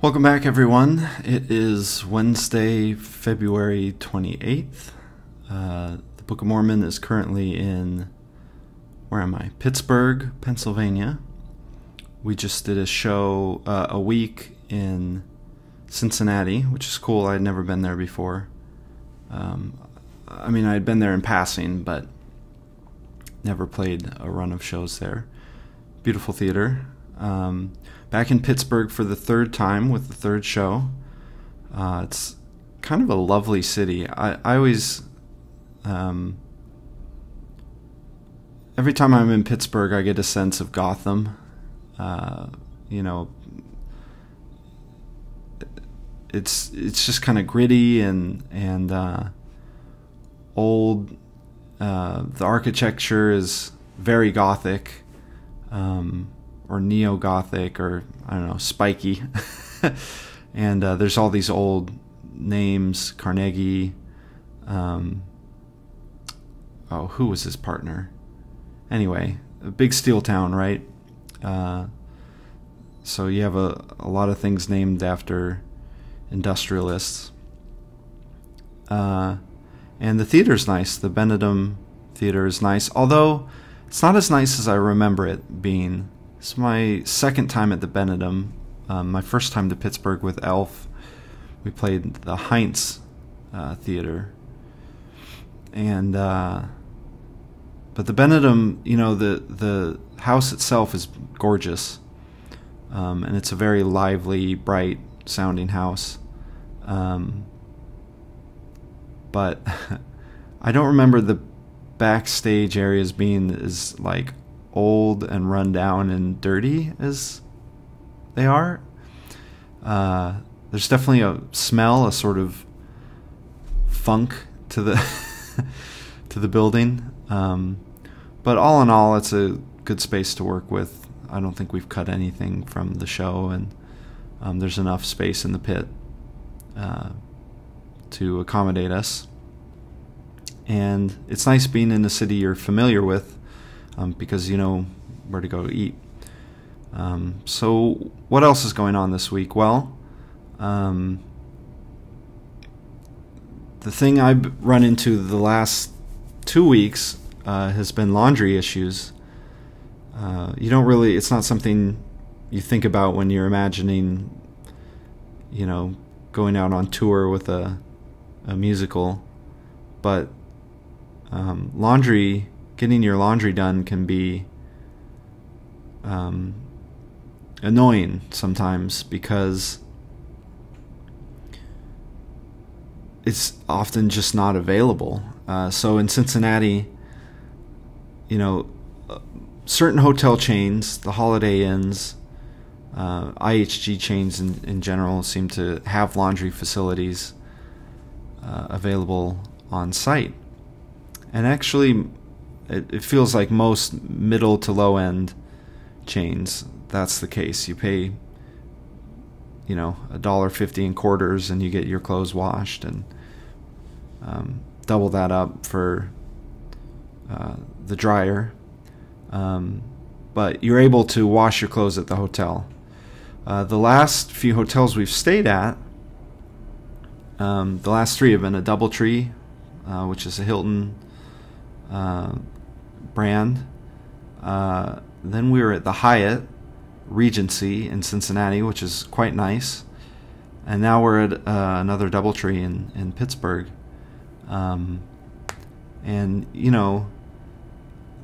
Welcome back, everyone. It is Wednesday, February 28th. The Book of Mormon is currently in, where am I? Pittsburgh, Pennsylvania. We just did a show a week in Cincinnati, which is cool. I had never been there before. I had been there in passing, but never played a run of shows there. Beautiful theater. Back in Pittsburgh for the third time with the third show. It's kind of a lovely city. I always, every time I'm in Pittsburgh, I get a sense of Gotham. It's just kind of gritty and old. The architecture is very Gothic. Or neo-Gothic, or I don't know, spiky. And there's all these old names, Carnegie. Who was his partner? Anyway, a big steel town, right? So you have a lot of things named after industrialists. And the theater's nice. The Benedum Theater is nice, although it's not as nice as I remember it being. It's my second time at the Benedum. My first time to Pittsburgh with Elf. We played the Heinz Theater. And but the Benedum, the house itself is gorgeous. And it's a very lively, bright sounding house. But I don't remember the backstage areas being as like old and run down and dirty as they are. There's definitely a smell, a sort of funk to the to the building. But all in all, it's a good space to work with. I don't think we've cut anything from the show, and there's enough space in the pit to accommodate us. And it's nice being in a city you're familiar with, because you know where to go to eat. So what else is going on this week? Well, the thing I've run into the last 2 weeks has been laundry issues. It's not something you think about when you're imagining, going out on tour with a musical. But getting your laundry done can be annoying sometimes because it's often just not available. So in Cincinnati, certain hotel chains, the Holiday Inns, IHG chains in general seem to have laundry facilities available on site. And actually, it feels like most middle to low end chains, that's the case. You pay, $1.50 in quarters and you get your clothes washed, and double that up for the dryer. But you're able to wash your clothes at the hotel. The last few hotels we've stayed at, the last three have been a DoubleTree, which is a Hilton brand. Then we were at the Hyatt Regency in Cincinnati, which is quite nice. And now we're at another DoubleTree in Pittsburgh. And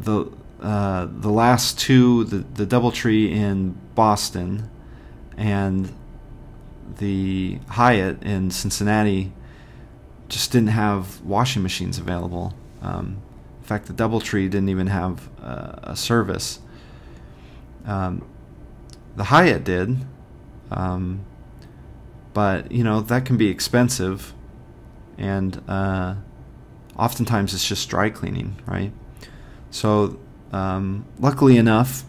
the last two, the DoubleTree in Boston and the Hyatt in Cincinnati, just didn't have washing machines available. In fact, the DoubleTree didn't even have a service. The Hyatt did, but that can be expensive, and oftentimes it's just dry cleaning, right? So luckily enough,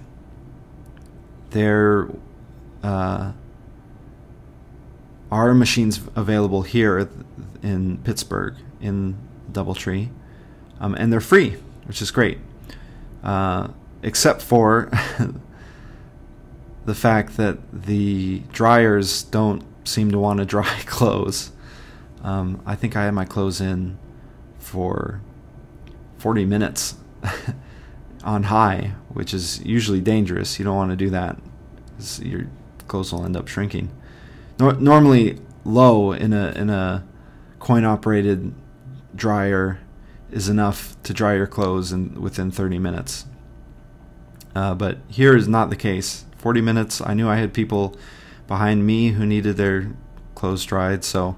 there are machines available here in Pittsburgh in DoubleTree. And they're free, which is great, except for the fact that the dryers don't seem to want to dry clothes. I think I had my clothes in for 40 minutes on high, which is usually dangerous. You don't want to do that, 'cause your clothes will end up shrinking. Normally, low in a coin-operated dryer is enough to dry your clothes within 30 minutes. But here is not the case. 40 minutes. I knew I had people behind me who needed their clothes dried, so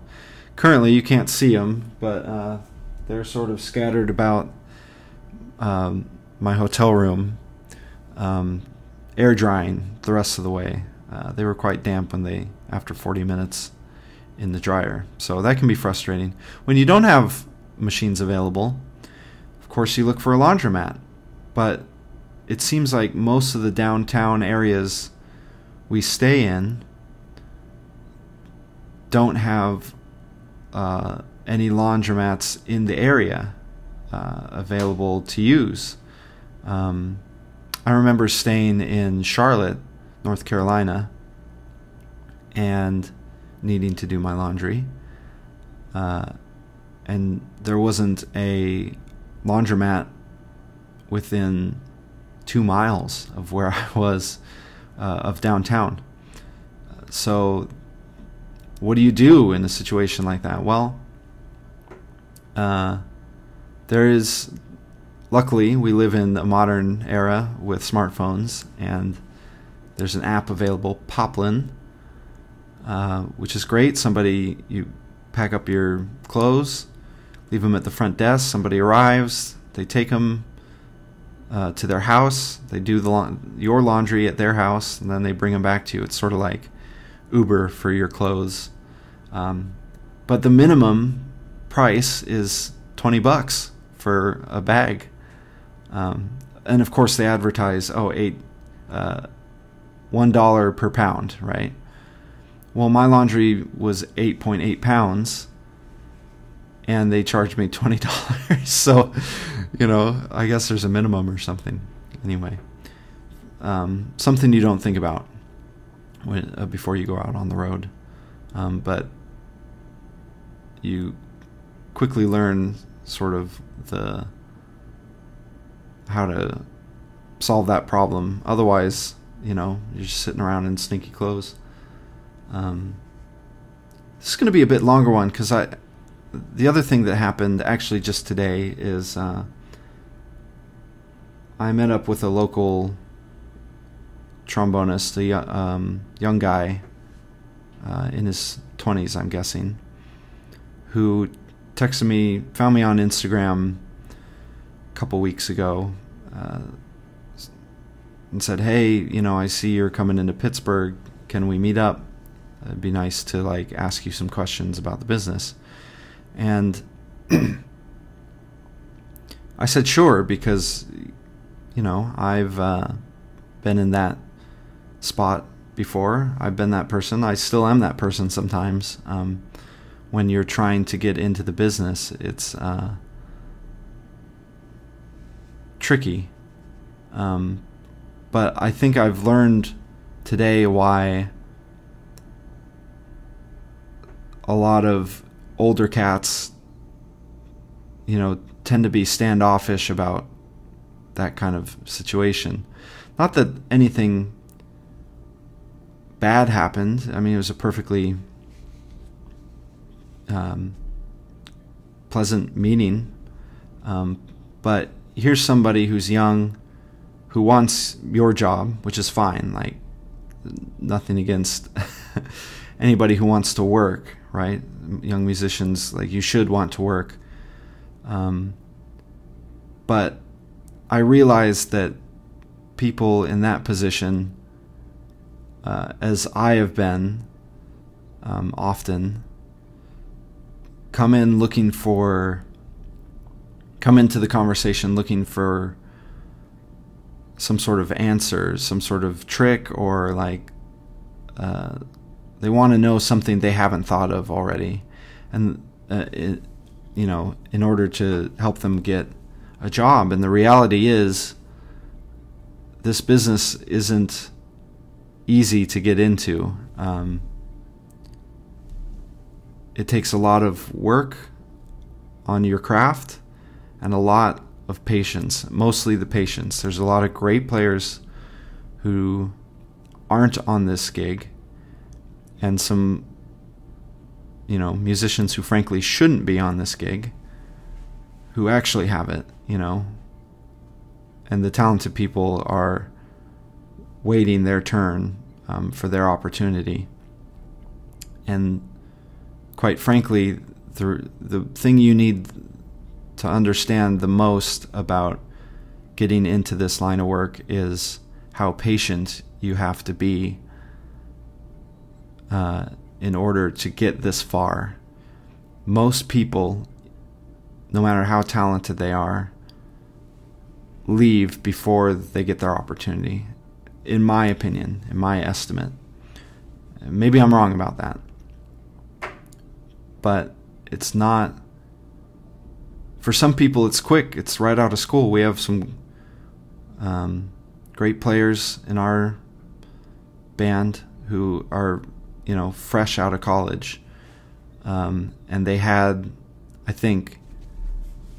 currently you can't see them, but they're sort of scattered about my hotel room, air drying the rest of the way. They were quite damp after 40 minutes in the dryer, so that can be frustrating. When you don't have machines available, of course you look for a laundromat, but it seems like most of the downtown areas we stay in don't have any laundromats in the area available to use. I remember staying in Charlotte, North Carolina, and needing to do my laundry, and there wasn't a laundromat within 2 miles of where I was of downtown. So what do you do in a situation like that? Well, luckily we live in a modern era with smartphones, and there's an app available, Poplin, which is great. You pack up your clothes, leave them at the front desk, somebody arrives, they take them to their house, they do your laundry at their house, and then they bring them back to you. It's sort of like Uber for your clothes. But the minimum price is $20 for a bag. And of course they advertise, $1 per pound, right? Well, my laundry was 8.8 pounds, and they charged me $20. So, I guess there's a minimum or something. Anyway, something you don't think about before you go out on the road. But you quickly learn sort of how to solve that problem. Otherwise, you're just sitting around in stinky clothes. This is going to be a bit longer one, because the other thing that happened actually just today is I met up with a local trombonist, a young guy in his 20s, I'm guessing, who texted me, found me on Instagram a couple weeks ago, and said, "Hey, I see you're coming into Pittsburgh. Can we meet up? It'd be nice to ask you some questions about the business." And I said sure, because I've been in that spot before. I've been that person. I still am that person sometimes. When you're trying to get into the business, it's tricky. But I think I've learned today why a lot of older cats, tend to be standoffish about that kind of situation. Not that anything bad happened. I mean, it was a perfectly pleasant meeting. But here's somebody who's young, who wants your job, which is fine. Nothing against anybody who wants to work, right? Young musicians, you should want to work. But I realized that people in that position, as I have been often, come into the conversation looking for some sort of answer, some sort of trick, or they want to know something they haven't thought of already, and in order to help them get a job. And the reality is, this business isn't easy to get into. It takes a lot of work on your craft and a lot of patience, mostly the patience. There's a lot of great players who aren't on this gig, and some, musicians who frankly shouldn't be on this gig, who actually have it, and the talented people are waiting their turn for their opportunity. And quite frankly, the thing you need to understand the most about getting into this line of work is how patient you have to be in order to get this far. Most people, no matter how talented they are, leave before they get their opportunity, in my opinion, in my estimate. Maybe I'm wrong about that, but it's not. For some people, it's quick. It's right out of school. We have some great players in our band who are, fresh out of college, and they had, I think,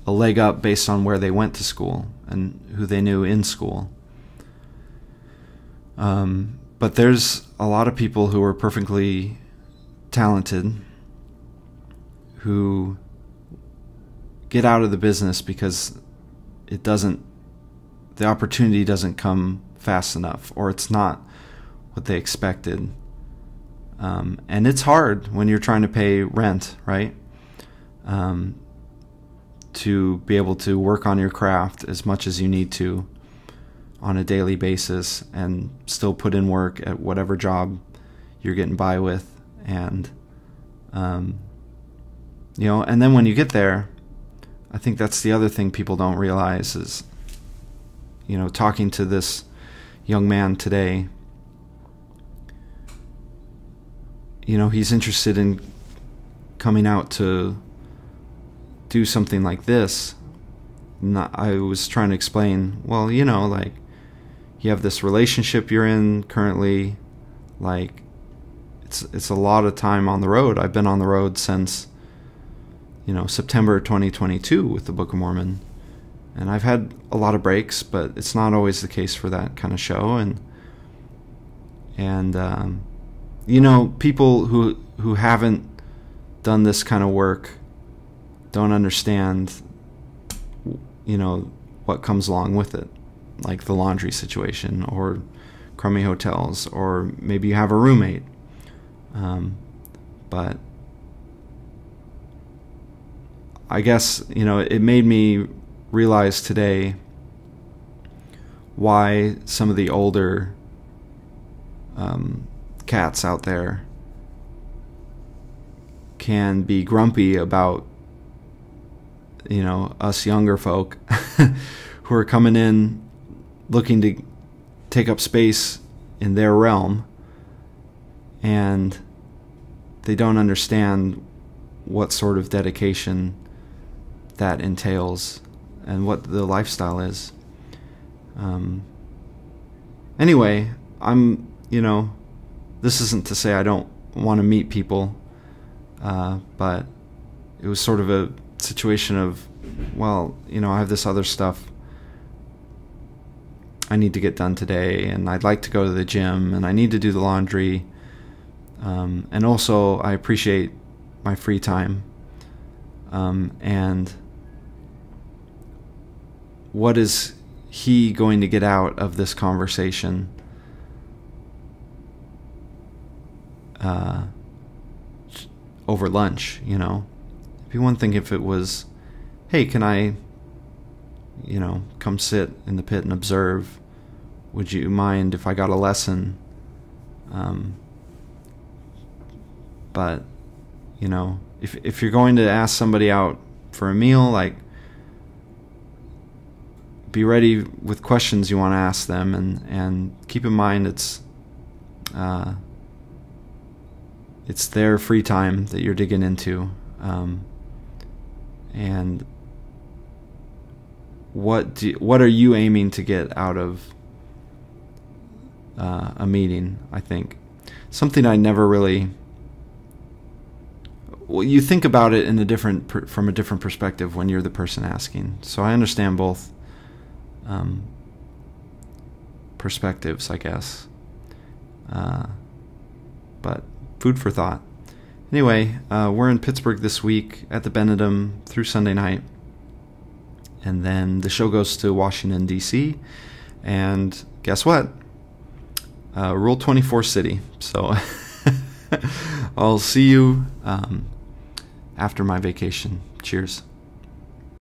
a leg up based on where they went to school and who they knew in school. But there's a lot of people who are perfectly talented who get out of the business because the opportunity doesn't come fast enough, or it's not what they expected. And it's hard when you're trying to pay rent, right? To be able to work on your craft as much as you need to on a daily basis and still put in work at whatever job you're getting by with. And, and then when you get there, I think that's the other thing people don't realize is, talking to this young man today, he's interested in coming out to do something like this. I was trying to explain, well, like, you have this relationship you're in currently, like, it's a lot of time on the road. I've been on the road since, September 2022 with the Book of Mormon, and I've had a lot of breaks, but it's not always the case for that kind of show. And people who haven't done this kind of work don't understand, what comes along with it, like the laundry situation or crummy hotels, or maybe you have a roommate. But I guess, it made me realize today why some of the older cats out there can be grumpy about, us younger folk who are coming in looking to take up space in their realm, and they don't understand what sort of dedication that entails and what the lifestyle is. Anyway, this isn't to say I don't want to meet people, but it was sort of a situation of, well, I have this other stuff I need to get done today, and I'd like to go to the gym, and I need to do the laundry, and also I appreciate my free time, and what is he going to get out of this conversation over lunch? It'd be one thing if it was, hey, can I come sit in the pit and observe? Would you mind if I got a lesson? But if you're going to ask somebody out for a meal, like, be ready with questions you want to ask them, and keep in mind it's their free time that you're digging into, and what are you aiming to get out of a meeting, I think. Something I never really... Well, you think about it from a different perspective when you're the person asking. So I understand both perspectives, I guess. But food for thought. Anyway, we're in Pittsburgh this week at the Benedum through Sunday night. And then the show goes to Washington, D.C. And guess what? Rule 24 City. So I'll see you after my vacation. Cheers.